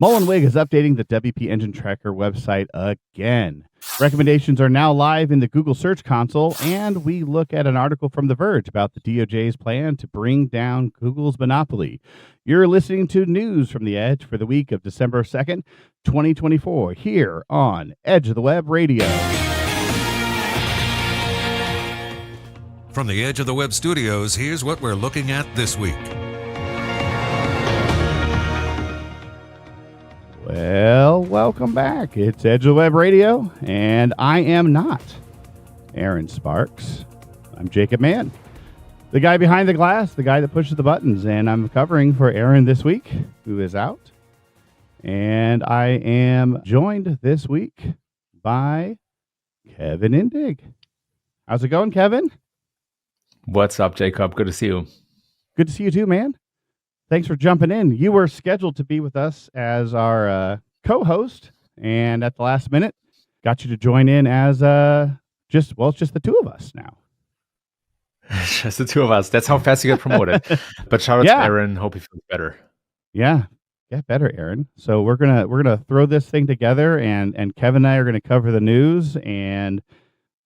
Mullenweg is updating the WP Engine Tracker website again. Recommendations are now live in the Google Search Console, and we look at an article from The Verge about the DOJ's plan to bring down Google's monopoly. You're listening to news from The Edge for the week of December 2nd, 2024, here on Edge of the Web Radio. From the Edge of the Web studios, here's what we're looking at this week. Well, welcome back. It's Edge of the Web Radio, and I am not Erin Sparks. I'm Jacob Mann, the guy behind the glass, the guy that pushes the buttons, and I'm covering for Erin this week, who is out. And I am joined this week by Kevin Indig. How's it going, Kevin? What's up, Jacob? Good to see you. Good to see you too, man. Thanks for jumping in. You were scheduled to be with us as our co-host, and at the last minute, got you to join in as it's just the two of us now. Just the two of us. That's how fast you get promoted. But shout out to Erin. Hope he feels better. Yeah, get better, Erin. So we're gonna throw this thing together, and Kevin and I are gonna cover the news, and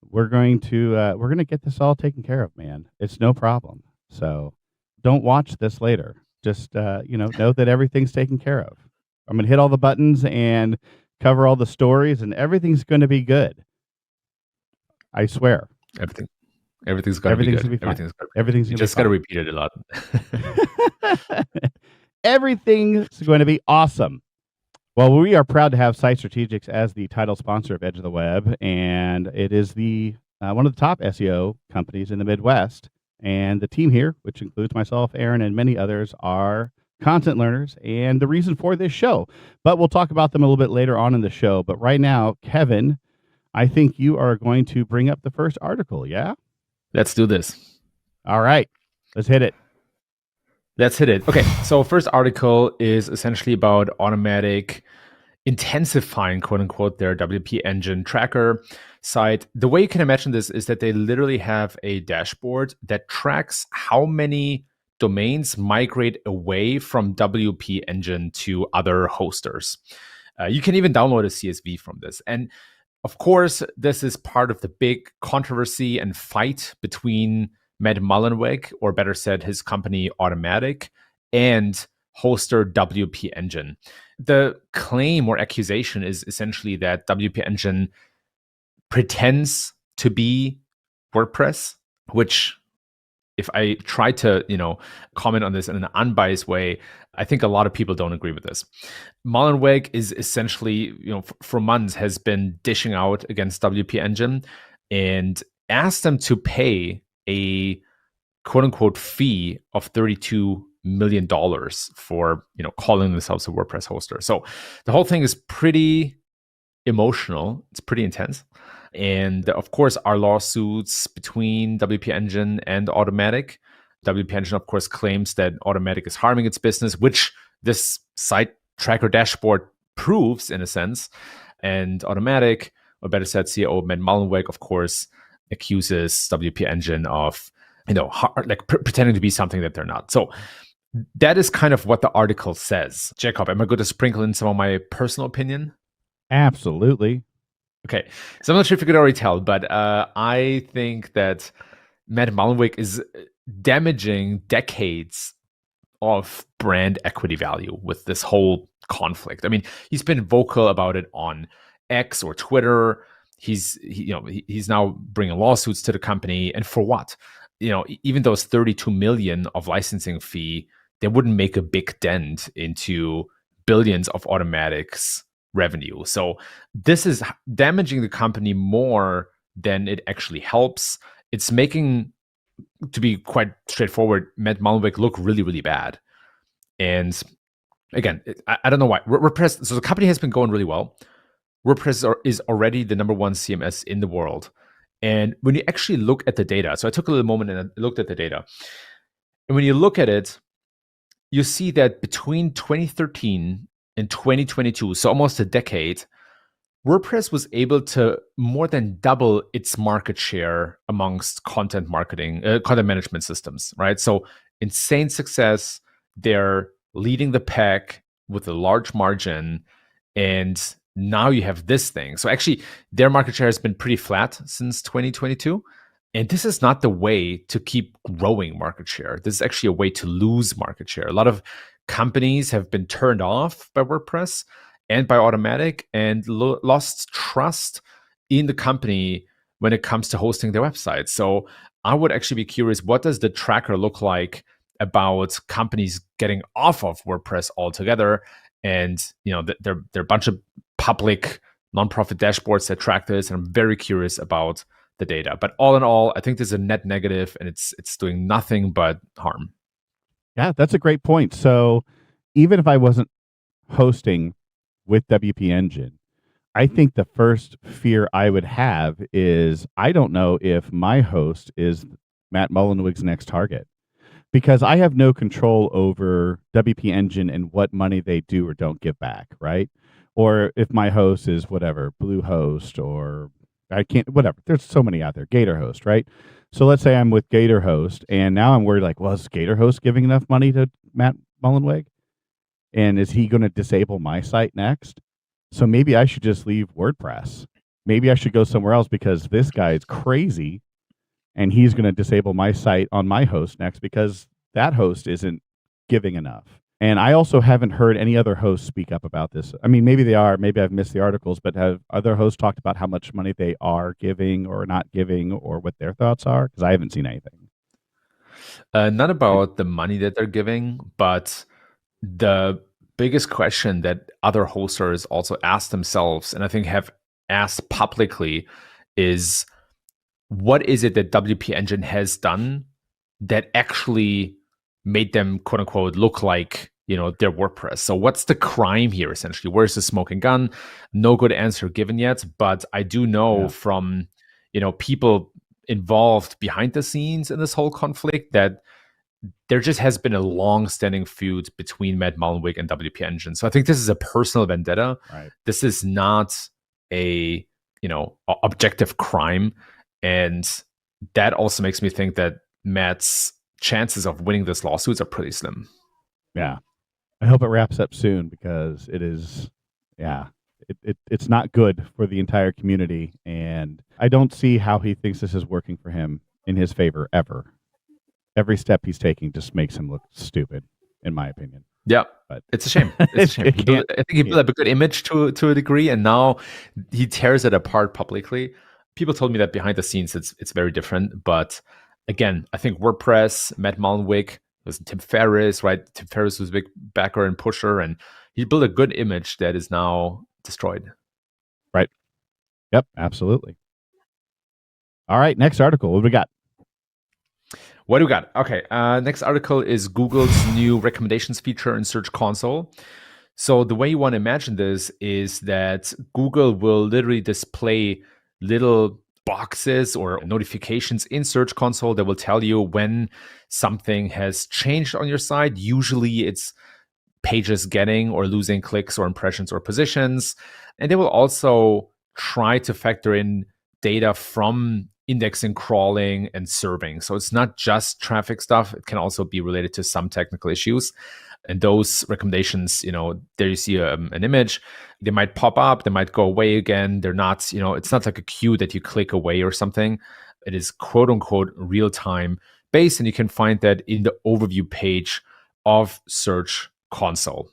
we're gonna get this all taken care of, man. It's no problem. So don't watch this later. Just, know that everything's taken care of. I'm going to hit all the buttons and cover all the stories, and everything's going to be good. I swear. Everything's going to be good. Everything's you just got to repeat it a lot. Everything's going to be awesome. Well, we are proud to have Site Strategics as the title sponsor of Edge of the Web, and it is the one of the top SEO companies in the Midwest. And the team here, which includes myself, Erin, and many others, are content learners and the reason for this show. But we'll talk about them a little bit later on in the show. But right now, Kevin, I think you are going to bring up the first article, yeah? Let's do this. All right. Let's hit it. Okay, so first article is essentially about Automatic intensifying, quote unquote, their WP Engine Tracker site. The way you can imagine this is that they literally have a dashboard that tracks how many domains migrate away from WP Engine to other hosters. You can even download a CSV from this. And of course, this is part of the big controversy and fight between Matt Mullenweg, or better said, his company Automatic, and hoster WP Engine. The claim or accusation is essentially that WP Engine pretends to be WordPress, which, if I try to, comment on this in an unbiased way, I think a lot of people don't agree with this. Mullenweg is essentially, for months has been dishing out against WP Engine and asked them to pay a quote unquote fee of $32 million for calling themselves a WordPress hoster. So the whole thing is pretty emotional. It's pretty intense. And of course, our lawsuits between WP Engine and Automatic. WP Engine, of course, claims that Automatic is harming its business, which this site tracker dashboard proves in a sense. And Automatic, or better said, CEO Matt Mullenweg, of course, accuses WP Engine of pretending to be something that they're not. So that is kind of what the article says. Jacob, am I going to sprinkle in some of my personal opinion? Absolutely. Okay. So I'm not sure if you could already tell, but I think that Matt Mullenweg is damaging decades of brand equity value with this whole conflict. I mean, he's been vocal about it on X or Twitter. He's now bringing lawsuits to the company. And for what? Even those $32 million of licensing fee, they wouldn't make a big dent into billions of Automatic's revenue. So this is damaging the company more than it actually helps. It's making, to be quite straightforward, Matt Mullenweg look really, really bad. And again, I don't know why. WordPress, so the company has been going really well. WordPress is already the number one CMS in the world. And when you actually look at the data, so I took a little moment and I looked at the data. And when you look at it, you see that between 2013 and 2022, so almost a decade, WordPress was able to more than double its market share amongst content management systems, right? So insane success. They're leading the pack with a large margin, and now you have this thing. So actually, their market share has been pretty flat since 2022. And this is not the way to keep growing market share. This is actually a way to lose market share. A lot of companies have been turned off by WordPress and by Automatic and lost trust in the company when it comes to hosting their website. So I would actually be curious, what does the tracker look like about companies getting off of WordPress altogether? And there are a bunch of public nonprofit dashboards that track this, and I'm very curious about the data. But all in all, I think this is a net negative, and it's doing nothing but harm. Yeah, that's a great point. So even if I wasn't hosting with WP Engine, I think the first fear I would have is I don't know if my host is Matt Mullenweg's next target, because I have no control over WP Engine and what money they do or don't give back, right? Or if my host is whatever, Bluehost, or I can't, whatever. There's so many out there. GatorHost, right? So let's say I'm with GatorHost, and now I'm worried, like, well, is GatorHost giving enough money to Matt Mullenweg? And is he going to disable my site next? So maybe I should just leave WordPress. Maybe I should go somewhere else, because this guy is crazy, and he's going to disable my site on my host next because that host isn't giving enough. And I also haven't heard any other hosts speak up about this. I mean, maybe they are. Maybe I've missed the articles, but have other hosts talked about how much money they are giving or not giving, or what their thoughts are? Because I haven't seen anything. Not about the money that they're giving, but the biggest question that other hosters also ask themselves, and I think have asked publicly, is what is it that WP Engine has done that actually made them, quote unquote, look like their WordPress? So what's the crime here, essentially? Where's the smoking gun? No good answer given yet, but I do know from people involved behind the scenes in this whole conflict that there just has been a long-standing feud between Matt Mullenweg and WP Engine. So I think this is a personal vendetta. Right. This is not a objective crime, and that also makes me think that Matt's chances of winning this lawsuits are pretty slim. Yeah. I hope it wraps up soon, because it is, it's not good for the entire community. And I don't see how he thinks this is working for him in his favor ever. Every step he's taking just makes him look stupid, in my opinion. Yeah, but it's a shame. It's a shame. I think he built up a good image to a degree, and now he tears it apart publicly. People told me that behind the scenes it's very different. But again, I think WordPress, Matt Mullenweg, was Tim Ferriss, right? Tim Ferriss was a big backer and pusher, and he built a good image that is now destroyed. Right. Yep, absolutely. All right, next article. What do we got? What do we got? Okay, next article is Google's new recommendations feature in Search Console. So the way you want to imagine this is that Google will literally display little boxes or notifications in Search Console that will tell you when something has changed on your site. Usually it's pages getting or losing clicks or impressions or positions. And they will also try to factor in data from indexing, crawling, and serving. So it's not just traffic stuff. It can also be related to some technical issues. And those recommendations, there you see an image. They might pop up, they might go away again. They're not, it's not like a queue that you click away or something. It is quote unquote real time based, and you can find that in the overview page of Search Console.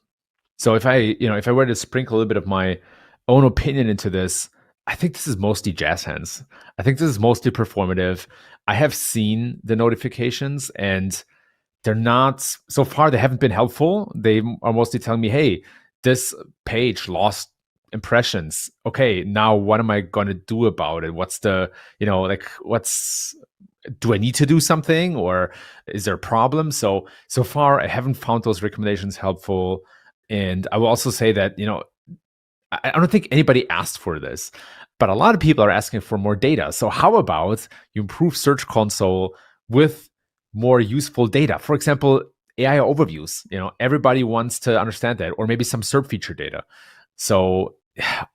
So if I were to sprinkle a little bit of my own opinion into this, I think this is mostly jazz hands. I think this is mostly performative. I have seen the notifications, and they're not, so far, they haven't been helpful. They are mostly telling me, hey, this page lost impressions. Okay, now what am I going to do about it? What's the, do I need to do something, or is there a problem? So far, I haven't found those recommendations helpful. And I will also say that, I don't think anybody asked for this, but a lot of people are asking for more data. So how about you improve Search Console with more useful data? For example, AI overviews. Everybody wants to understand that, or maybe some SERP feature data. So, I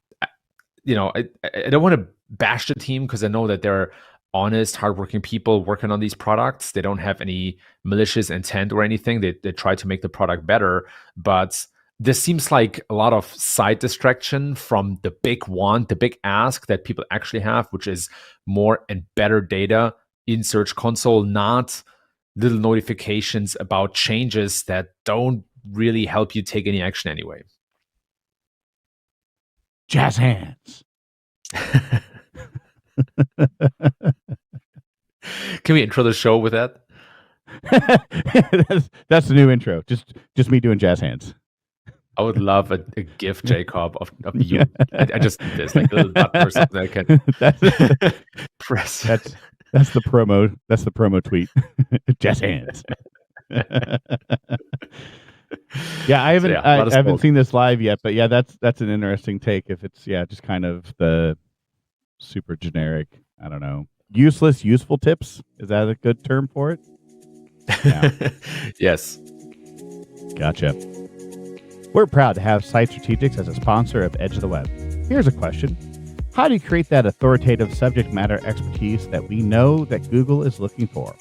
don't want to bash the team, because I know that they're honest, hardworking people working on these products. They don't have any malicious intent or anything. They try to make the product better, but This seems like a lot of side distraction from the big want, the big ask that people actually have, which is more and better data in Search Console, not little notifications about changes that don't really help you take any action anyway. Jazz hands. Can we intro the show with that? That's the new intro. Just me doing jazz hands. I would love a GIF, Jacob, of you. I just need this, like a little button or something I can press. That's the promo. That's the promo tweet. Jazz hands. Yeah, I haven't seen this live yet, but yeah, that's an interesting take. If it's just kind of the super generic, I don't know, useless, useful tips. Is that a good term for it? Yeah. Yes. Gotcha. We're proud to have Site Strategics as a sponsor of Edge of the Web. Here's a question. How do you create that authoritative subject matter expertise that we know that Google is looking for?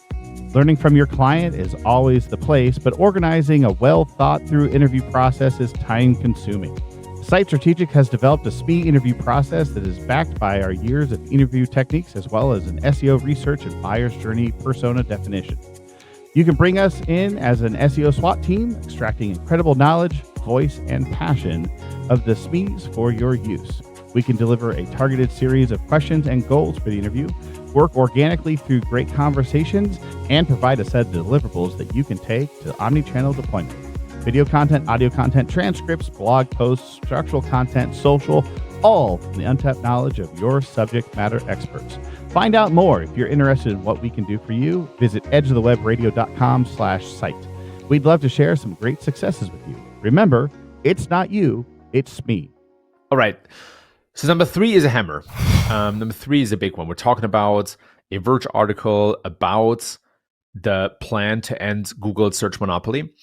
Learning from your client is always the place, but organizing a well-thought-through interview process is time-consuming. Site Strategic has developed a SME interview process that is backed by our years of interview techniques as well as an SEO research and buyer's journey persona definition. You can bring us in as an SEO SWAT team, extracting incredible knowledge, voice, and passion of the SMEs for your use. We can deliver a targeted series of questions and goals for the interview, work organically through great conversations, and provide a set of deliverables that you can take to omni-channel deployment. Video content, audio content, transcripts, blog posts, structural content, social, all from the untapped knowledge of your subject matter experts. Find out more if you're interested in what we can do for you. Visit edgeofthewebradio.com/site. We'd love to share some great successes with you. Remember, it's not you, it's me. All right. So number 3 is a hammer. Number 3 is a big one. We're talking about a Verge article about the plan to end Google's search monopoly.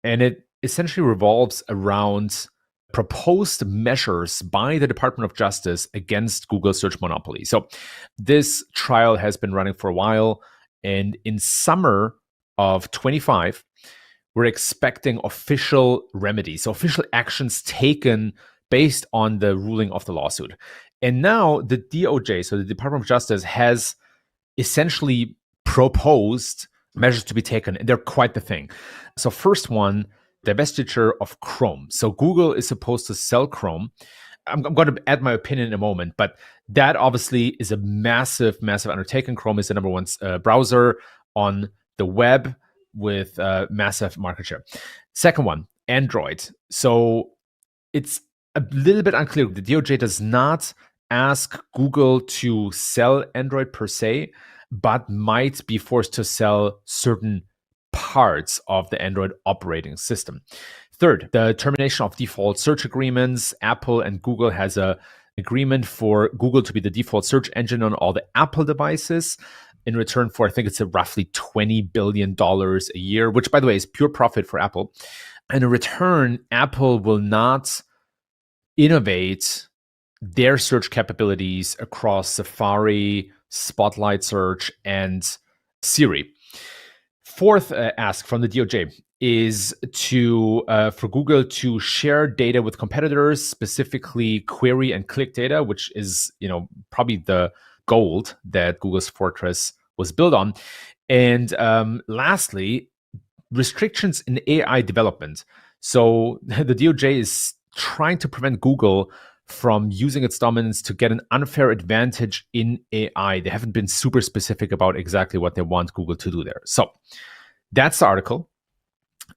And it essentially revolves around proposed measures by the Department of Justice against Google's search monopoly. So this trial has been running for a while. And in summer of 25, we're expecting official remedies, so official actions taken based on the ruling of the lawsuit. And now the DOJ, so the Department of Justice, has essentially proposed measures to be taken, and they're quite the thing. So first one, divestiture of Chrome. So Google is supposed to sell Chrome. I'm going to add my opinion in a moment, but that obviously is a massive, massive undertaking. Chrome is the number one browser on the web with massive market share. Second one, Android. So it's a little bit unclear. The DOJ does not ask Google to sell Android per se, but might be forced to sell certain parts of the Android operating system. Third, the termination of default search agreements. Apple and Google has an agreement for Google to be the default search engine on all the Apple devices in return for, I think it's a roughly $20 billion a year, which, by the way, is pure profit for Apple. And in return, Apple will not innovate their search capabilities across Safari, Spotlight Search, and Siri. Fourth ask from the DOJ is to for Google to share data with competitors, specifically query and click data, which is probably the gold that Google's fortress was built on. And lastly, restrictions in AI development. So the DOJ is trying to prevent Google from using its dominance to get an unfair advantage in AI. They haven't been super specific about exactly what they want Google to do there. So that's the article.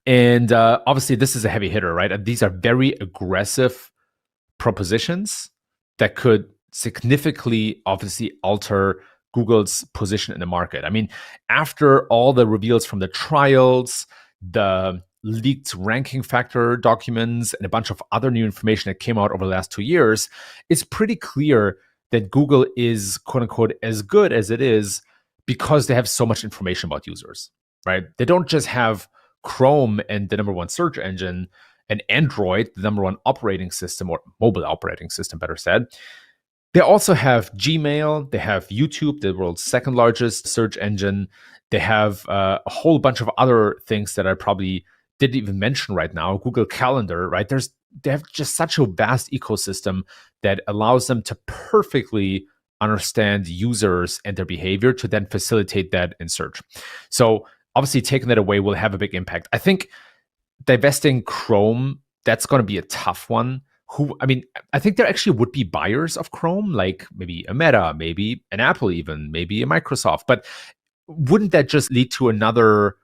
And obviously, this is a heavy hitter, right? These are very aggressive propositions that could significantly, obviously, alter Google's position in the market. I mean, after all the reveals from the trials, the leaked ranking factor documents, and a bunch of other new information that came out over the last 2 years, it's pretty clear that Google is, quote unquote, as good as it is because they have so much information about users, right? They don't just have Chrome and the number one search engine and Android, the number one operating system, or mobile operating system, better said. They also have Gmail, they have YouTube, the world's second largest search engine. They have a whole bunch of other things that are probably didn't even mention right now, Google Calendar, right? They have just such a vast ecosystem that allows them to perfectly understand users and their behavior to then facilitate that in search. So obviously taking that away will have a big impact. I think divesting Chrome, that's going to be a tough one. I think there actually would be buyers of Chrome, like maybe a Meta, maybe an Apple even, maybe a Microsoft. But wouldn't that just lead to another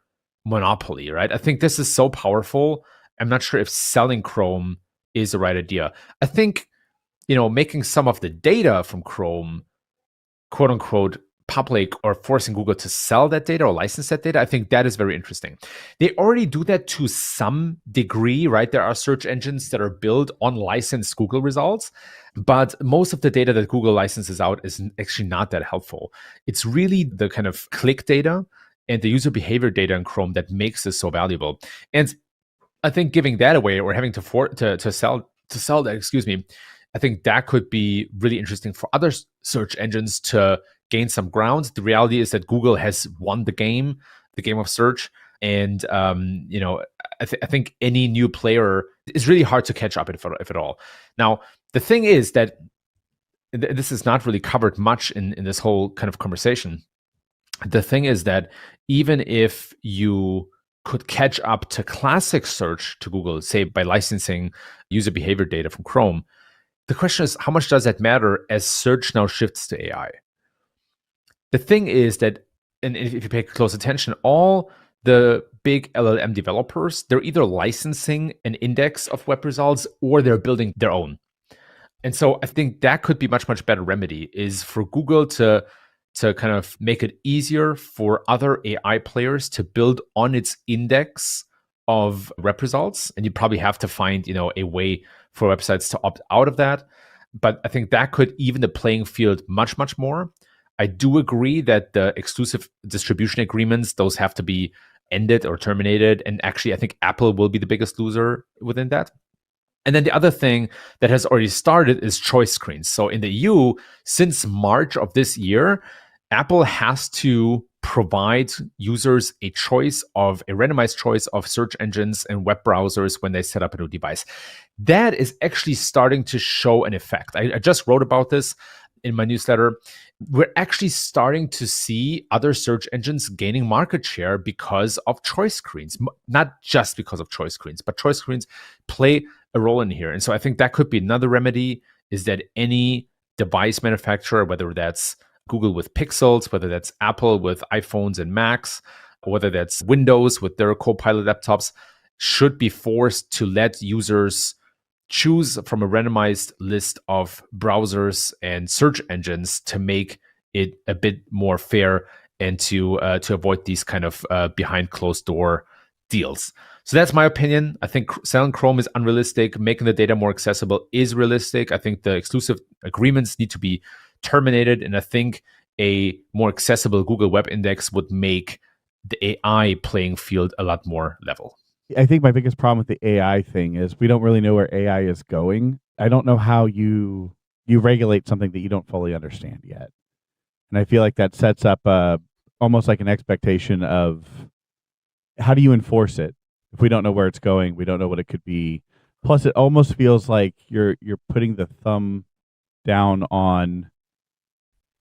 monopoly, right? I think this is so powerful. I'm not sure if selling Chrome is the right idea. I think, making some of the data from Chrome, quote unquote, public, or forcing Google to sell that data or license that data, I think that is very interesting. They already do that to some degree, right? There are search engines that are built on licensed Google results, but most of the data that Google licenses out is actually not that helpful. It's really the kind of click data and the user behavior data in Chrome that makes this so valuable. And I think giving that away or having to sell that, I think that could be really interesting for other search engines to gain some ground. The reality is that Google has won the game of search, and I think any new player is really hard to catch up if at all. Now, the thing is that this is not really covered much in this whole kind of conversation. The thing is that even if you could catch up to classic search to Google, say by licensing user behavior data from Chrome, the question is, how much does that matter as search now shifts to AI? The thing is that, and if you pay close attention, all the big LLM developers, they're either licensing an index of web results or they're building their own. And so I think that could be much, much better remedy, is for Google to kind of make it easier for other AI players to build on its index of web results. And you probably have to find, a way for websites to opt out of that. But I think that could even the playing field much, much more. I do agree that the exclusive distribution agreements, those have to be ended or terminated. And actually, I think Apple will be the biggest loser within that. And then the other thing that has already started is choice screens. So in the EU, since March of this year, Apple has to provide users a randomized choice of search engines and web browsers when they set up a new device. That is actually starting to show an effect. I just wrote about this in my newsletter. We're actually starting to see other search engines gaining market share because of choice screens. Not just because of choice screens, but choice screens play a role in here. And so I think that could be another remedy, is that any device manufacturer, whether that's Google with Pixels, whether that's Apple with iPhones and Macs, or whether that's Windows with their Copilot laptops, should be forced to let users choose from a randomized list of browsers and search engines to make it a bit more fair and to avoid these kind of behind closed door deals. So that's my opinion. I think selling Chrome is unrealistic. Making the data more accessible is realistic. I think the exclusive agreements need to be terminated. And I think a more accessible Google Web Index would make the AI playing field a lot more level. I think my biggest problem with the AI thing is we don't really know where AI is going. I don't know how you regulate something that you don't fully understand yet. And I feel like that sets up almost like an expectation of, how do you enforce it? If we don't know where it's going, we don't know what it could be. Plus, it almost feels like you're putting the thumb down on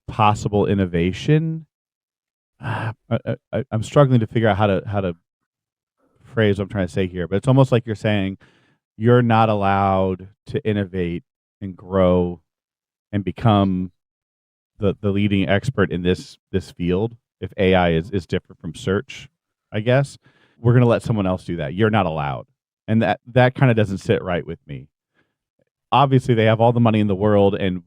possible innovation. I'm struggling to figure out how to phrase what I'm trying to say here, but it's almost like you're saying you're not allowed to innovate and grow and become the leading expert in this field if AI is different from search. I guess we're going to let someone else do that. You're not allowed, and that kind of doesn't sit right with me. Obviously, they have all the money in the world and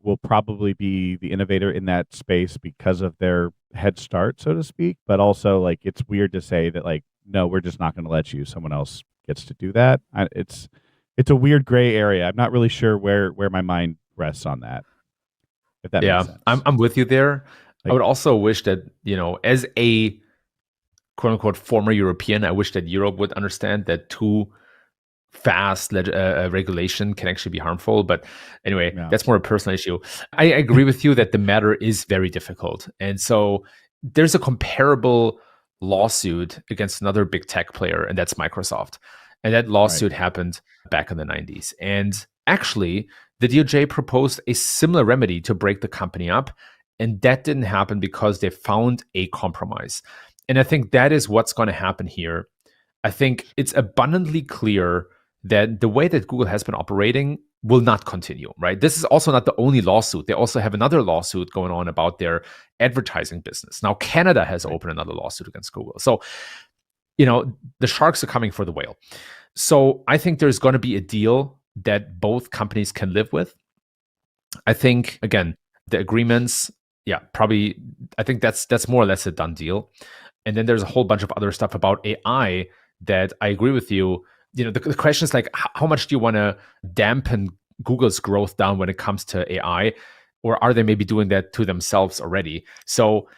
will probably be the innovator in that space because of their head start, so to speak. But also, like, it's weird to say that, like, no, we're just not going to let you. Someone else gets to do that. It's a weird gray area. I'm not really sure where my mind rests on that. If that makes sense. I'm with you there. I would also wish that, as a quote unquote former European, I wish that Europe would understand that too fast regulation can actually be harmful. But anyway, That's more a personal issue. I agree with you that the matter is very difficult. And so there's a comparable lawsuit against another big tech player, and that's Microsoft. And that lawsuit happened back in the 90s. And actually, the DOJ proposed a similar remedy to break the company up. And that didn't happen because they found a compromise. And I think that is what's going to happen here. I think it's abundantly clear that the way that Google has been operating will not continue, right? This is also not the only lawsuit. They also have another lawsuit going on about their advertising business. Now, Canada has opened another lawsuit against Google. So, the sharks are coming for the whale. So I think there's going to be a deal that both companies can live with. I think, again, the agreements, probably, I think that's more or less a done deal. And then there's a whole bunch of other stuff about AI that I agree with you. The question is like, how much do you want to dampen Google's growth down when it comes to AI? Or are they maybe doing that to themselves already? So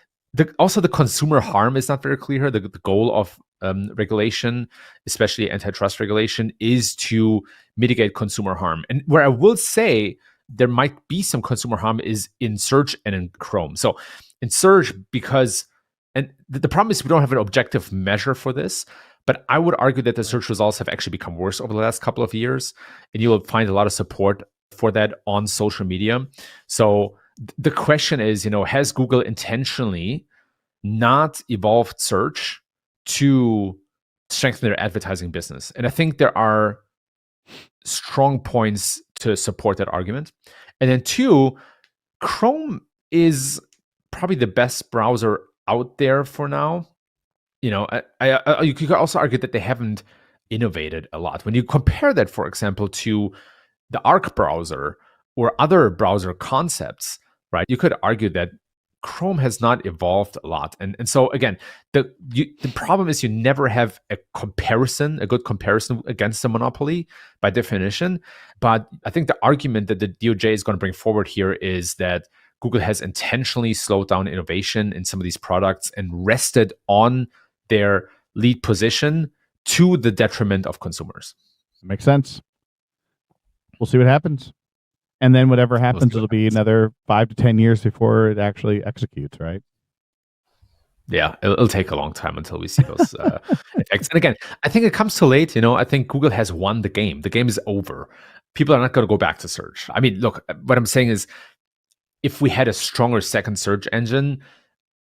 also the consumer harm is not very clear here. The goal of regulation, especially antitrust regulation, is to mitigate consumer harm. And where I will say there might be some consumer harm is in search and in Chrome. So in search, because, and the problem is we don't have an objective measure for this, but I would argue that the search results have actually become worse over the last couple of years. And you will find a lot of support for that on social media. So the question is, has Google intentionally not evolved search to strengthen their advertising business? And I think there are strong points to support that argument. And then two, Chrome is probably the best browser out there for now. You could also argue that they haven't innovated a lot. When you compare that, for example, to the Arc browser or other browser concepts, right? You could argue that Chrome has not evolved a lot. And so again, the problem is you never have a good comparison against a monopoly by definition. But I think the argument that the DOJ is going to bring forward here is that Google has intentionally slowed down innovation in some of these products and rested on their lead position to the detriment of consumers. Makes sense. We'll see what happens. And then whatever happens, it'll be another 5 to 10 years before it actually executes, right? Yeah, it'll take a long time until we see those effects. And again, I think it comes too late. I think Google has won the game. The game is over. People are not going to go back to search. I mean, look, what I'm saying is if we had a stronger second search engine,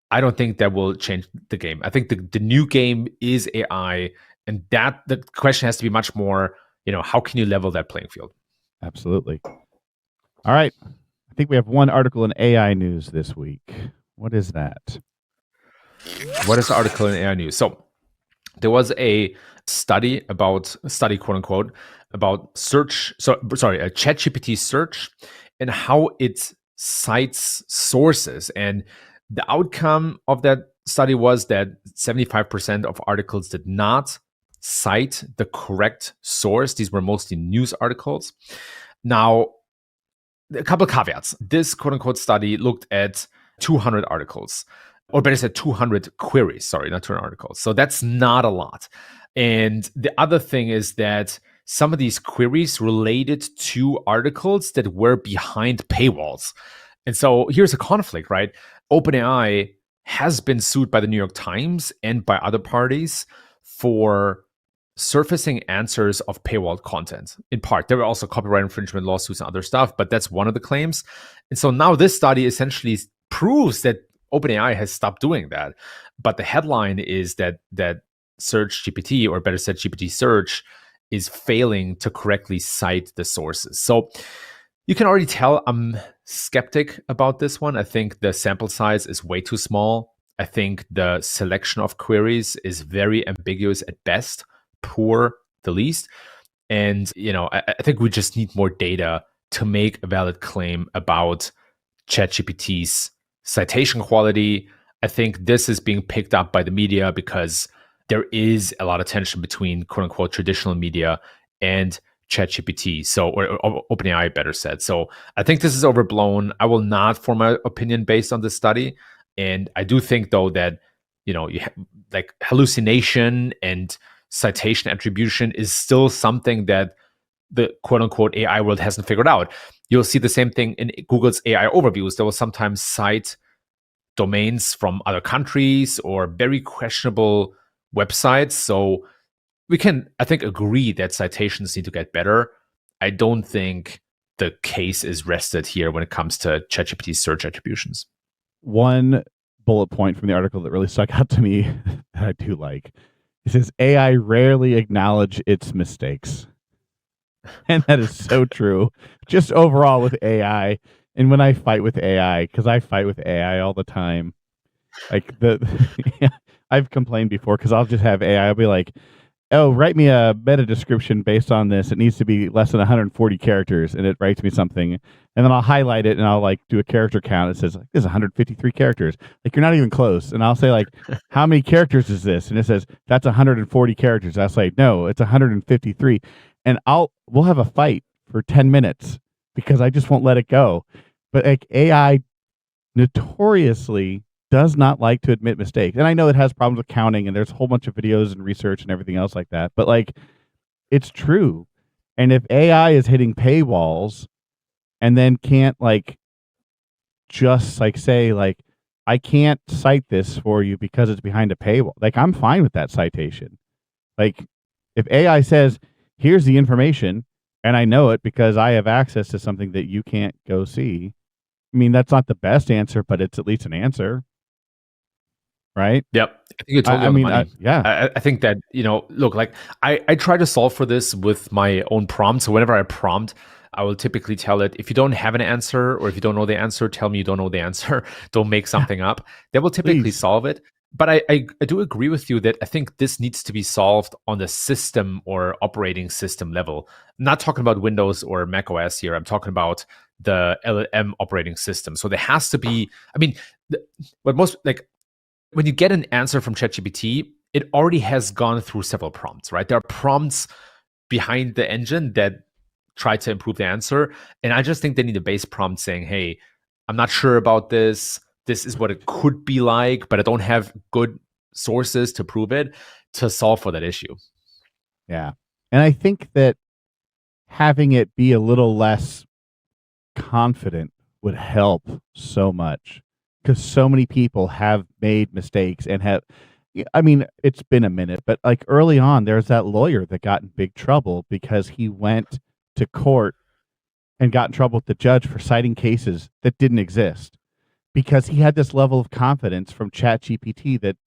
I don't think that will change the game. I think the new game is AI, and that the question has to be much more, how can you level that playing field? Absolutely. All right. I think we have one article in AI news this week. What is that? What is the article in AI news? So there was a study, quote unquote, about search. So sorry, a ChatGPT search and how it cites sources. And the outcome of that study was that 75% of articles did not cite the correct source. These were mostly news articles. Now, a couple of caveats. This quote unquote study looked at 200 articles, or better said, 200 queries. Sorry, not 200 articles. So that's not a lot. And the other thing is that some of these queries related to articles that were behind paywalls. And so here's a conflict, right? OpenAI has been sued by the New York Times and by other parties for surfacing answers of paywalled content. In part, there were also copyright infringement lawsuits and other stuff, but that's one of the claims. And so now this study essentially proves that OpenAI has stopped doing that. But the headline is that Search GPT, or better said, GPT Search, is failing to correctly cite the sources. So you can already tell I'm skeptic about this one. I think the sample size is way too small. I think the selection of queries is very ambiguous at best, poor the least. And, I think we just need more data to make a valid claim about ChatGPT's citation quality. I think this is being picked up by the media because there is a lot of tension between quote unquote traditional media and ChatGPT. So, or OpenAI better said. So I think this is overblown. I will not form my opinion based on this study. And I do think though that, you like hallucination and citation attribution is still something that the quote unquote AI world hasn't figured out. You'll see the same thing in Google's AI overviews. They will sometimes cite domains from other countries or very questionable websites. So we can, I think, agree that citations need to get better. I don't think the case is rested here when it comes to ChatGPT search attributions. One bullet point from the article that really stuck out to me that I do like. It says AI rarely acknowledge its mistakes. And that is so true. Just overall with AI. And when I fight with AI, because I fight with AI all the time, like I've complained before because I'll just have AI. I'll be like, oh, write me a meta description based on this. It needs to be less than 140 characters, and it writes me something. And then I'll highlight it, and I'll like do a character count. It says like, this is 153 characters. Like, you're not even close. And I'll say like, how many characters is this? And it says that's 140 characters. I'll say no, it's 153. And we'll have a fight for 10 minutes because I just won't let it go. But like AI notoriously does not like to admit mistakes. And I know it has problems with counting, and there's a whole bunch of videos and research and everything else like that. But like, it's true. And if AI is hitting paywalls and then can't like just like say like, I can't cite this for you because it's behind a paywall. Like, I'm fine with that citation. Like, if AI says, here's the information, and I know it because I have access to something that you can't go see. I mean, that's not the best answer, but it's at least an answer. Right? Yep. I think you're totally I on mean, the money. yeah. I think that, look, like I try to solve for this with my own prompt. So whenever I prompt, I will typically tell it, if you don't have an answer or if you don't know the answer, tell me you don't know the answer. Don't make something up. That will typically solve it. But I do agree with you that I think this needs to be solved on the system or operating system level. I'm not talking about Windows or Mac OS here. I'm talking about the LLM operating system. So there has to be, I mean, when you get an answer from ChatGPT, it already has gone through several prompts, right? There are prompts behind the engine that try to improve the answer. And I just think they need a base prompt saying, hey, I'm not sure about this. This is what it could be like, but I don't have good sources to prove it, to solve for that issue. Yeah. And I think that having it be a little less confident would help so much, because so many people have made mistakes and have, I mean, it's been a minute, but like early on, there's that lawyer that got in big trouble because he went to court and got in trouble with the judge for citing cases that didn't exist, because he had this level of confidence from ChatGPT that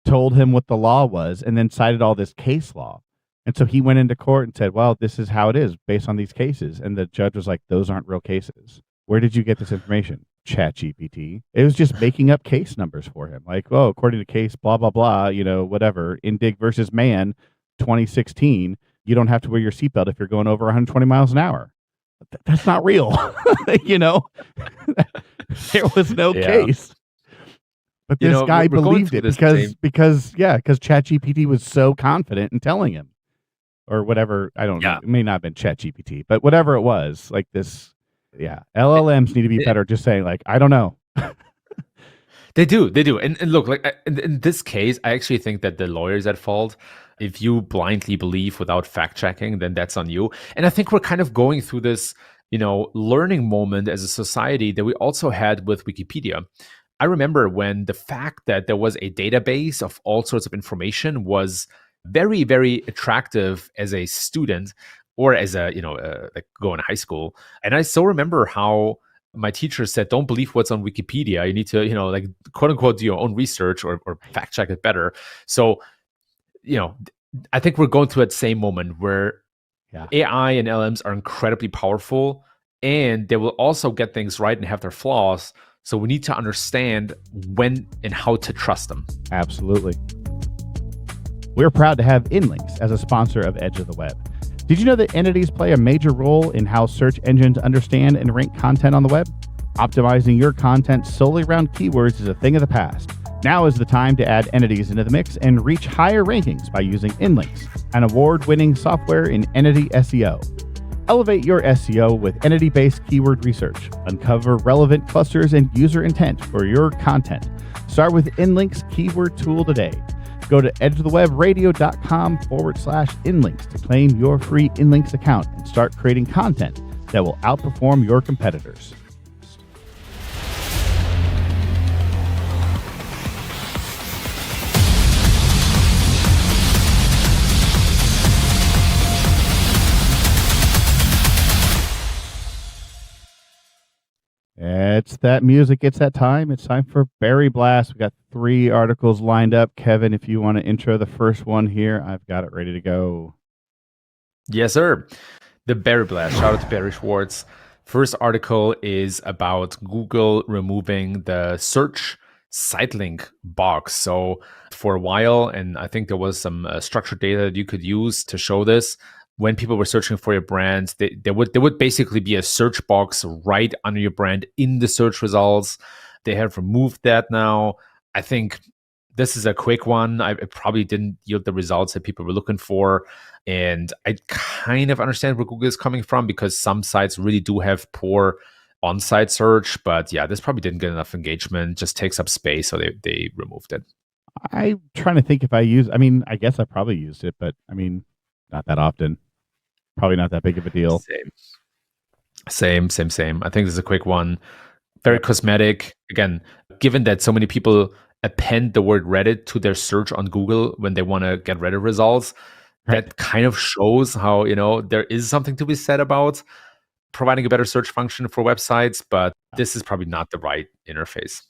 told him what the law was and then cited all this case law. And so he went into court and said, well, this is how it is based on these cases. And the judge was like, those aren't real cases. Where did you get this information? ChatGPT. It was just making up case numbers for him. Like, oh, according to case, blah, blah, blah, whatever. Indig versus Man, 2016. You don't have to wear your seatbelt if you're going over 120 miles an hour. That's not real. There was no case. But this guy believed it because ChatGPT was so confident in telling him, or whatever. I don't know. It may not have been ChatGPT, but whatever it was, like this. Yeah. LLMs need to be better. Just saying, like, I don't know. They do. And look, like in this case, I actually think that the lawyer is at fault. If you blindly believe without fact checking, then that's on you. And I think we're kind of going through this, learning moment as a society that we also had with Wikipedia. I remember when the fact that there was a database of all sorts of information was very, very attractive as a student or as a, like going to high school. And I still remember how my teacher said, don't believe what's on Wikipedia. You need to, like quote unquote, do your own research or fact check it better. So, I think we're going through that same moment where AI and LMs are incredibly powerful, and they will also get things right and have their flaws. So we need to understand when and how to trust them. Absolutely. We're proud to have InLinks as a sponsor of Edge of the Web. Did you know that entities play a major role in how search engines understand and rank content on the web? Optimizing your content solely around keywords is a thing of the past. Now is the time to add entities into the mix and reach higher rankings by using InLinks, an award-winning software in entity SEO. Elevate your SEO with entity-based keyword research. Uncover relevant clusters and user intent for your content. Start with InLinks keyword tool today. Go to edgeofthewebradio.com/InLinks to claim your free InLinks account and start creating content that will outperform your competitors. It's that music. It's that time. It's time for Berry Blast. We got 3 articles lined up. Kevin, if you want to intro the first one here, I've got it ready to go. Yes, sir. The Berry Blast. Shout out to Barry Schwartz. First article is about Google removing the search sitelink box. So for a while, and I think there was some structured data that you could use to show this. When people were searching for your brand, there would basically be a search box right under your brand in the search results. They have removed that now. I think this is a quick one. It probably didn't yield the results that people were looking for. And I kind of understand where Google is coming from because some sites really do have poor on-site search. But yeah, this probably didn't get enough engagement, just takes up space. So they removed it. I'm trying to think if I guess I probably used it, but not that often. Probably not that big of a deal. Same. I think this is a quick one. Very cosmetic. Again, given that so many people append the word Reddit to their search on Google when they want to get Reddit results, right. That kind of shows how, there is something to be said about providing a better search function for websites, but this is probably not the right interface.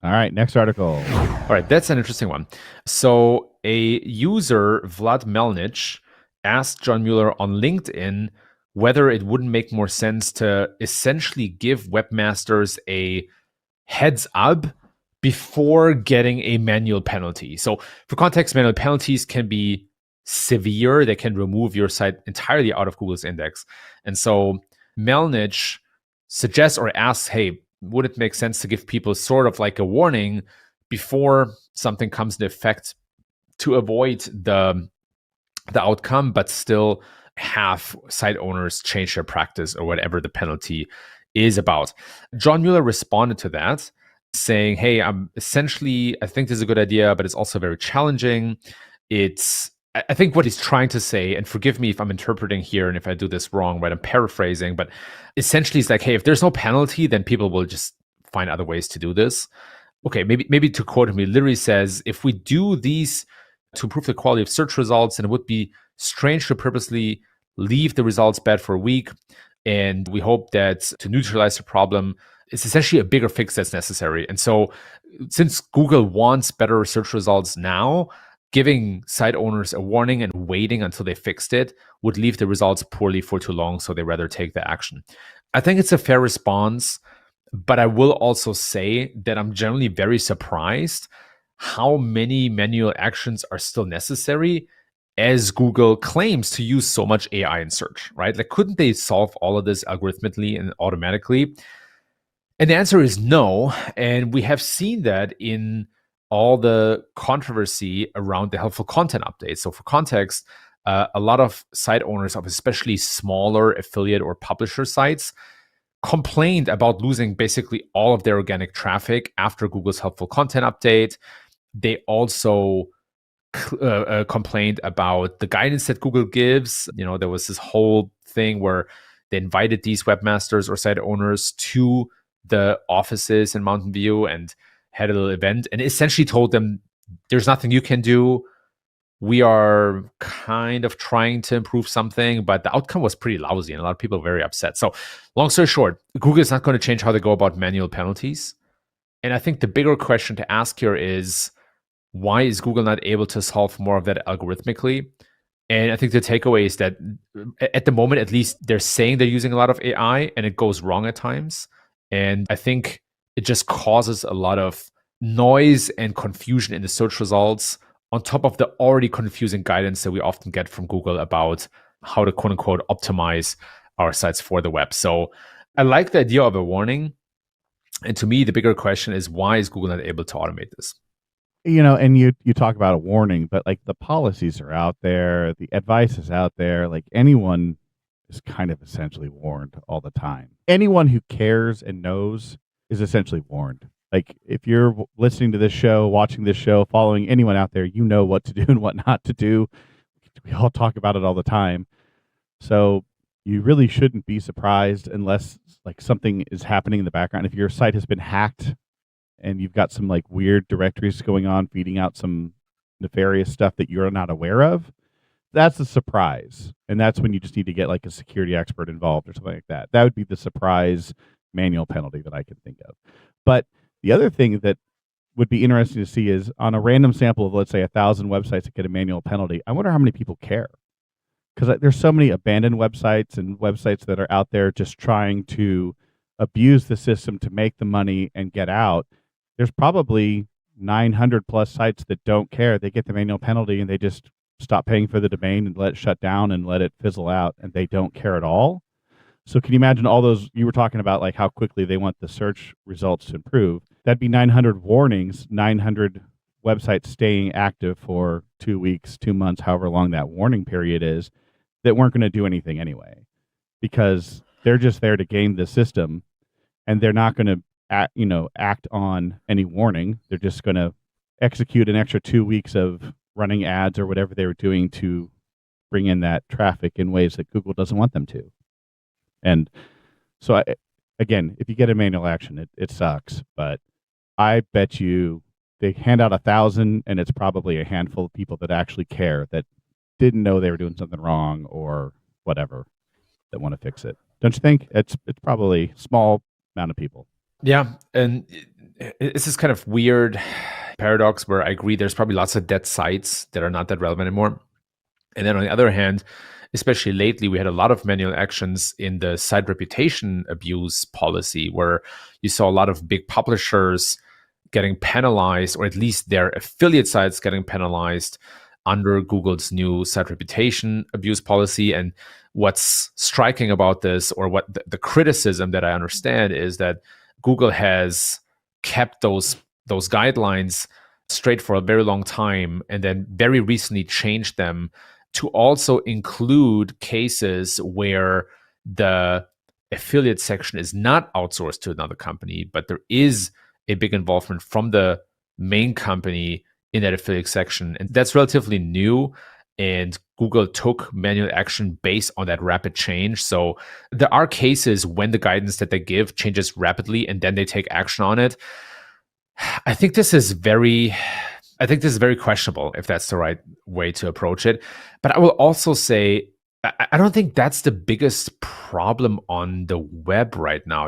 All right, next article. All right, that's an interesting one. So a user, Vlad Melnich, asked John Mueller on LinkedIn whether it wouldn't make more sense to essentially give webmasters a heads up before getting a manual penalty. So for context, manual penalties can be severe. They can remove your site entirely out of Google's index. And so Melnich suggests or asks, hey, would it make sense to give people sort of like a warning before something comes into effect to avoid the outcome, but still have site owners change their practice or whatever the penalty is about? John Mueller responded to that, saying, hey, I think this is a good idea, but it's also very challenging. I think what he's trying to say, and forgive me if I'm interpreting here and if I do this wrong, right? I'm paraphrasing, but essentially it's like, hey, if there's no penalty, then people will just find other ways to do this. Okay, maybe to quote him, he literally says, if we do these to improve the quality of search results, and it would be strange to purposely leave the results bad for a week. And we hope that to neutralize the problem, it's essentially a bigger fix that's necessary. And so since Google wants better search results now, giving site owners a warning and waiting until they fixed it would leave the results poorly for too long, so they rather take the action. I think it's a fair response, but I will also say that I'm generally very surprised how many manual actions are still necessary as Google claims to use so much AI in search, right? Like, couldn't they solve all of this algorithmically and automatically? And the answer is no. And we have seen that in all the controversy around the helpful content updates. So for context, a lot of site owners of especially smaller affiliate or publisher sites complained about losing basically all of their organic traffic after Google's helpful content update. They also complained about the guidance that Google gives. There was this whole thing where they invited these webmasters or site owners to the offices in Mountain View and had a little event and essentially told them, there's nothing you can do. We are kind of trying to improve something, but the outcome was pretty lousy and a lot of people were very upset. So long story short, Google is not going to change how they go about manual penalties. And I think the bigger question to ask here is, why is Google not able to solve more of that algorithmically? And I think the takeaway is that at the moment, at least, they're saying they're using a lot of AI and it goes wrong at times. And I think it just causes a lot of noise and confusion in the search results on top of the already confusing guidance that we often get from Google about how to quote unquote optimize our sites for the web. So I like the idea of a warning. And to me, the bigger question is, why is Google not able to automate this? And you talk about a warning, but like the policies are out there, the advice is out there, like anyone is kind of essentially warned all the time. Anyone who cares and knows is essentially warned. Like if you're listening to this show, watching this show, following anyone out there, you know what to do and what not to do. We all talk about it all the time. So you really shouldn't be surprised unless like something is happening in the background. If your site has been hacked and you've got some like weird directories going on, feeding out some nefarious stuff that you're not aware of, that's a surprise. And that's when you just need to get like a security expert involved or something like that. That would be the surprise manual penalty that I can think of. But the other thing that would be interesting to see is on a random sample of, let's say, 1,000 websites that get a manual penalty, I wonder how many people care. Because there's so many abandoned websites and websites that are out there just trying to abuse the system to make the money and get out. There's probably 900 plus sites that don't care. They get the manual penalty and they just stop paying for the domain and let it shut down and let it fizzle out, and they don't care at all. So can you imagine all those, you were talking about like how quickly they want the search results to improve. That'd be 900 warnings, 900 websites staying active for 2 weeks, 2 months, however long that warning period is, that weren't going to do anything anyway, because they're just there to game the system, and they're not going to act on any warning. They're just going to execute an extra 2 weeks of running ads or whatever they were doing to bring in that traffic in ways that Google doesn't want them to. And so, again, if you get a manual action, it sucks. But I bet you they hand out 1,000, and it's probably a handful of people that actually care, that didn't know they were doing something wrong or whatever, that want to fix it. Don't you think? It's probably a small amount of people. Yeah, and it's this kind of weird paradox where I agree there's probably lots of dead sites that are not that relevant anymore. And then on the other hand, especially lately, we had a lot of manual actions in the site reputation abuse policy, where you saw a lot of big publishers getting penalized, or at least their affiliate sites getting penalized under Google's new site reputation abuse policy. And what's striking about this, or what the criticism that I understand, is that Google has kept those guidelines straight for a very long time, and then very recently changed them to also include cases where the affiliate section is not outsourced to another company, but there is a big involvement from the main company in that affiliate section. And that's relatively new. And Google took manual action based on that rapid change. So there are cases when the guidance that they give changes rapidly and then they take action on it. I think this is very questionable, if that's the right way to approach it. But I will also say, I don't think that's the biggest problem on the web right now.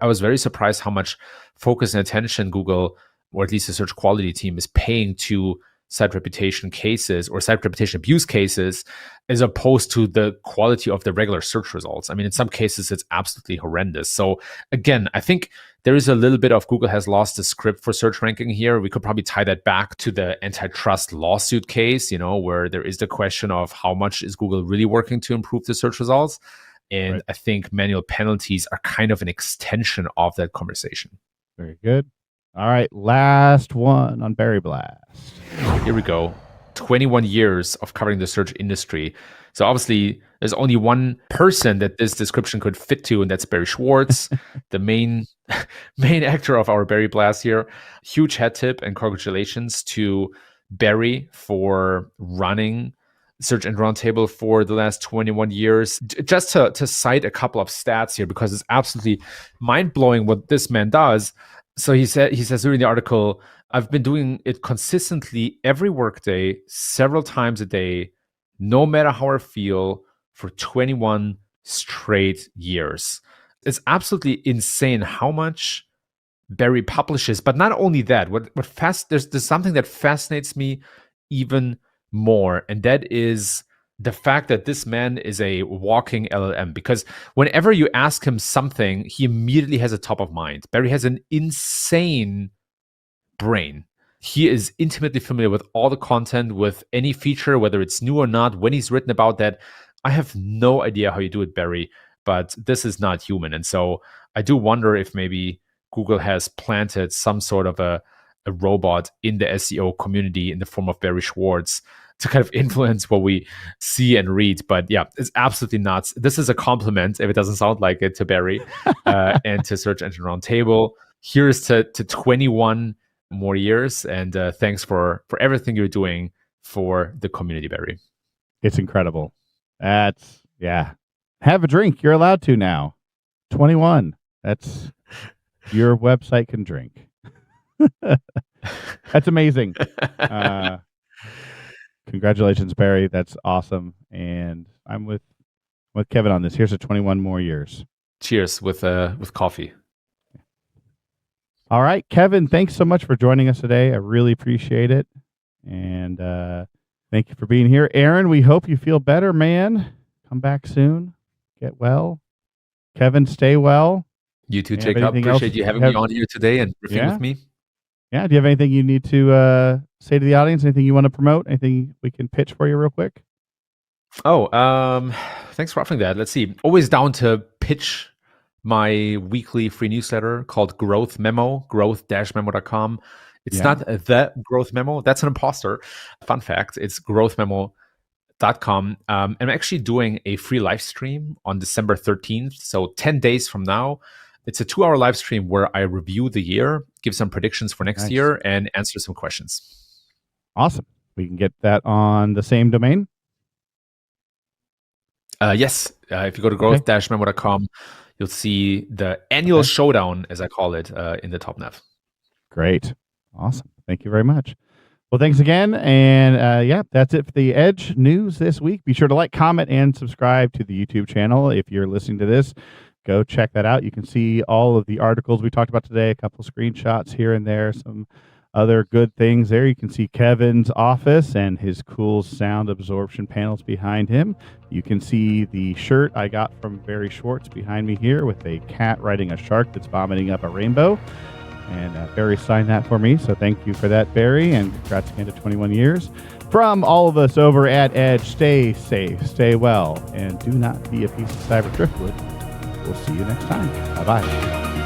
I was very surprised how much focus and attention Google, or at least the search quality team, is paying to site reputation cases or site reputation abuse cases, as opposed to the quality of the regular search results. I mean, in some cases, it's absolutely horrendous. So again, I think there is a little bit of Google has lost the script for search ranking here. We could probably tie that back to the antitrust lawsuit case, where there is the question of how much is Google really working to improve the search results. And right. I think manual penalties are kind of an extension of that conversation. Very good. All right, last one on Berry Blast. Here we go. 21 years of covering the search industry. So obviously, there's only one person that this description could fit to, and that's Barry Schwartz, the main actor of our Berry Blast here. Huge hat tip and congratulations to Barry for running Search and Roundtable for the last 21 years. Just to cite a couple of stats here, because it's absolutely mind-blowing what this man does. So he says during the article, I've been doing it consistently every workday, several times a day, no matter how I feel, for 21 straight years. It's absolutely insane how much Barry publishes. But not only that, there's something that fascinates me even more, and that is the fact that this man is a walking LLM, because whenever you ask him something, he immediately has a top of mind. Barry has an insane brain. He is intimately familiar with all the content, with any feature, whether it's new or not, when he's written about that. I have no idea how you do it, Barry, but this is not human. And so I do wonder if maybe Google has planted some sort of a robot in the SEO community in the form of Barry Schwartz to kind of influence what we see and read. But yeah, it's absolutely nuts. This is a compliment, if it doesn't sound like it, to Barry and to Search Engine Roundtable. Here's to 21 more years, and thanks for everything you're doing for the community, Barry. It's incredible. Have a drink. You're allowed to now. 21. That's your website can drink. That's amazing. Congratulations, Barry. That's awesome. And I'm with Kevin on this. Here's to 21 more years. Cheers with coffee. All right, Kevin, thanks so much for joining us today. I really appreciate it. And thank you for being here. Erin, we hope you feel better, man. Come back soon. Get well. Kevin, stay well. You too, Do you have Jacob. anything else Appreciate you you having have- me on here today and riffing Yeah. with me. Yeah, do you have anything you need to say to the audience? Anything you want to promote? Anything we can pitch for you real quick? Oh, thanks for offering that. Let's see. Always down to pitch my weekly free newsletter called Growth Memo, growth-memo.com. It's Yeah. not the Growth Memo. That's an imposter. Fun fact, it's growthmemo.com. I'm actually doing a free live stream on December 13th. So 10 days from now, it's a 2-hour live stream where I review the year, give some predictions for next Nice. year, and answer some questions. Awesome. We can get that on the same domain. Yes. If you go to growth-memo.com, you'll see the annual showdown, as I call it, in the top nav. Great. Awesome. Thank you very much. Well, thanks again. And yeah, that's it for the Edge news this week. Be sure to like, comment, and subscribe to the YouTube channel. If you're listening to this, go check that out. You can see all of the articles we talked about today, a couple screenshots here and there, some other good things there. You can see Kevin's office and his cool sound absorption panels behind him. You can see the shirt I got from Barry Schwartz behind me here with a cat riding a shark that's vomiting up a rainbow. And Barry signed that for me, so thank you for that, Barry, and congrats again to 21 years. From all of us over at Edge, stay safe, stay well, and do not be a piece of cyber driftwood. We'll see you next time. Bye-bye.